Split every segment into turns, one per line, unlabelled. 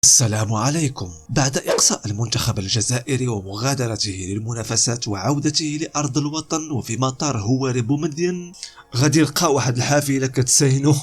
السلام عليكم. بعد إقصاء المنتخب الجزائري ومغادرته للمنافسات وعودته لأرض الوطن وفي مطار هواري بومدين، غادي نلقى واحد الحافلة كتساينو،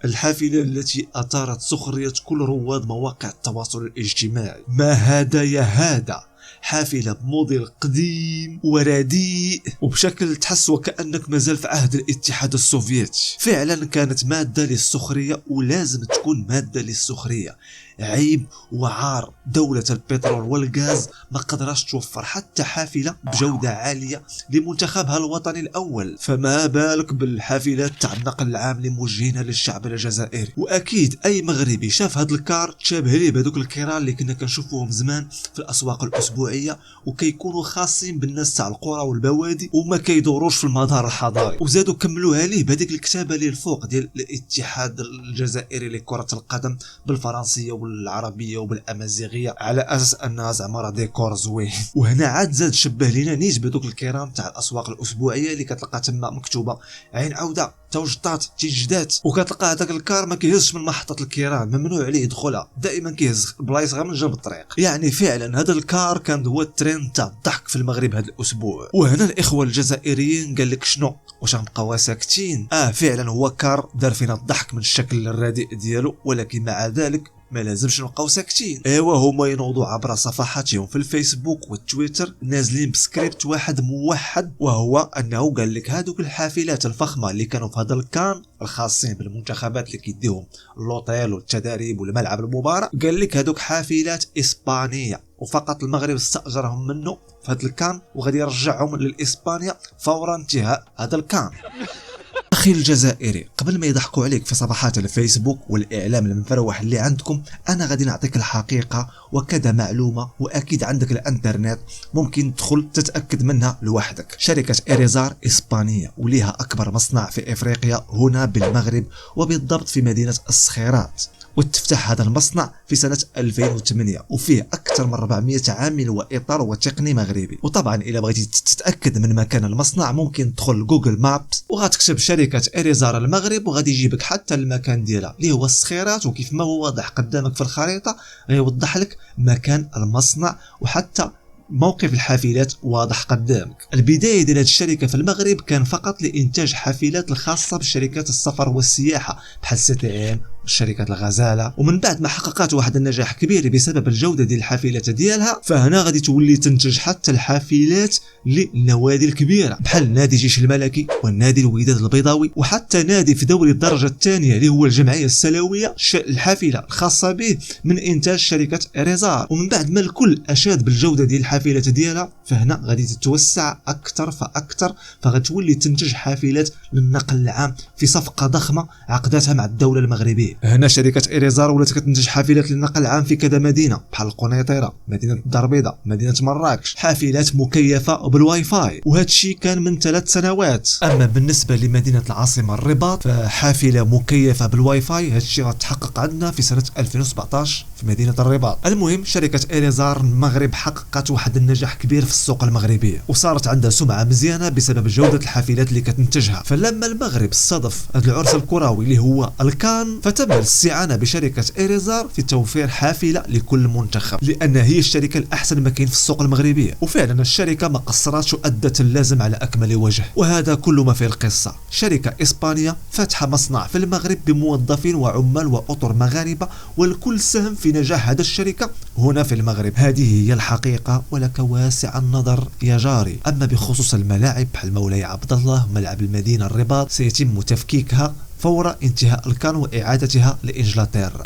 الحافلة التي أثارت سخرية كل رواد مواقع التواصل الاجتماعي. ما هذا يا هذا؟ حافلة بموديل قديم ورديء وبشكل تحس وكأنك مازال في عهد الاتحاد السوفيتي. فعلا كانت مادة للسخرية ولازم تكون مادة للسخرية. عيب وعار دولة البترول والغاز ما قدرش توفر حتى حافلة بجودة عالية لمنتخبها الوطني الأول، فما بالك بالحافلات تاع النقل العام اللي موجهينها للشعب الجزائري. وأكيد أي مغربي شاف هاد الكار تشابه ليه بهذوك الكيران اللي كنا كنشوفوهم زمان في الأسواق الأسبوعية وكيكونوا خاصين بالناس تاع القرى والبوادي وما كيدوروش في المدار الحضاري. وزادوا كملوها ليه بهذيك الكتابة اللي الفوق ديال الاتحاد الجزائري لكرة القدم بالفرنسية والعربيه وبالامازيغيه على اساس انها زعما راه ديكور زوين. وهنا عاد زاد شبه لينا نيت بدوك الكرام تاع الاسواق الاسبوعيه اللي كتلقى تما مكتوبه عين عوده توجطات تيجدات، وكتلقى هذاك الكار ما كيهزش من محطه الكيران، ممنوع عليه يدخلها، دائما كيهز بلايص غير من جنب الطريق. يعني فعلا هذا الكار كان هو الترند تاع الضحك في المغرب هذا الاسبوع. وهنا الاخوه الجزائريين قال لك شنو واش غنبقاو ساكتين؟ فعلا هو كار دار فينا الضحك من الشكل الرديء ديالو، ولكن مع ذلك ما لازمش نبقاو ساكتين. ايوا هما ينوضوا عبر صفحاتهم في الفيسبوك والتويتر نازلين بسكريبت واحد موحد، وهو انه قال لك هذوك الحافلات الفخمه اللي كانوا في هذا الكان الخاصين بالمنتخبات اللي كيديهم اللوطيل والتدريب والملعب المباراه، قال لك هذوك حافلات اسبانيه وفقط المغرب استاجرهم منه في هذا الكان وغادي يرجعهم للاسبانيا فور انتهاء هذا الكان. أخي الجزائري، قبل ما يضحكوا عليك في صفحات الفيسبوك والإعلام المفروح اللي عندكم، أنا غادي نعطيك الحقيقة وكذا معلومة، وأكيد عندك الانترنت ممكن تدخل تتأكد منها لوحدك. شركة إريزار إسبانية وليها أكبر مصنع في إفريقيا هنا بالمغرب وبالضبط في مدينة الصخيرات، وتفتح هذا المصنع في سنة 2008 وفيه أكثر من 400 عامل وإطار وتقني مغربي. وطبعا إذا بغيتي تتأكد من مكان المصنع ممكن تدخل جوجل مابس وغتكتب شركة إريزار المغرب وغادي يجيبك حتى المكان ديالها اللي هو الصخيرات، وكيف ما هو واضح قدامك في الخريطة غيوضح لك مكان المصنع وحتى موقف الحافلات واضح قدامك. البداية ديال هذه الشركة في المغرب كان فقط لإنتاج حافلات الخاصة بشركات السفر والسياحة بحال CTM شركة الغزالة، ومن بعد ما حققت واحد النجاح كبير بسبب الجودة ديال الحافلات ديالها، فهنا غادي تولي تنتج حتى الحافلات للنوادي الكبيرة بحال نادي جيش الملكي والنادي الوداد البيضاوي وحتى نادي في دوري الدرجة الثانية اللي هو الجمعية السلوية. الحافلة الخاصة به من إنتاج شركة إريزار. ومن بعد ما الكل أشاد بالجودة ديال الحافلات ديالها، فهنا غادي تتوسع أكثر فأكثر، فغتولي تنتج حافلات للنقل العام في صفقة ضخمة عقدتها مع الدولة المغربية. هنا شركة إريزار ولات كتنتج حافلات للنقل العام في كذا مدينة بحال القنيطرة، مدينة الدار البيضاء، مدينة مراكش، حافلات مكيفة بالواي فاي، وهذا الشيء كان من 3 سنوات. أما بالنسبة لمدينة العاصمة الرباط فحافلة مكيفة بالواي فاي هذا الشيء غتحقق عندنا في سنة 2017 في مدينة الرباط. المهم شركة إريزار المغرب حققت واحد النجاح كبير في السوق المغربية وصارت عندها سمعة مزيانة بسبب جودة الحافلات اللي كتنتجها. فلما المغرب صادف هذا العرس الكروي اللي هو الكان، فتم الاستعانة بشركة إريزار في توفير حافلة لكل منتخب، لأن هي الشركة الأحسن ما كاين في السوق المغربية. وفعلا الشركة ما قصرتش وأدت اللازم على أكمل وجه. وهذا كل ما في القصة. شركة إسبانية فاتحة مصنع في المغرب بموظفين وعمال وأطر مغاربة، والكل سهم في نجاح هذا الشركة هنا في المغرب. هذه هي الحقيقة ولك واسع النظر يا جاري. أما بخصوص الملاعب بحال مولاي عبد الله ملعب المدينة الرباط سيتم تفكيكها فور انتهاء الكان وإعادتها لإنجلترا.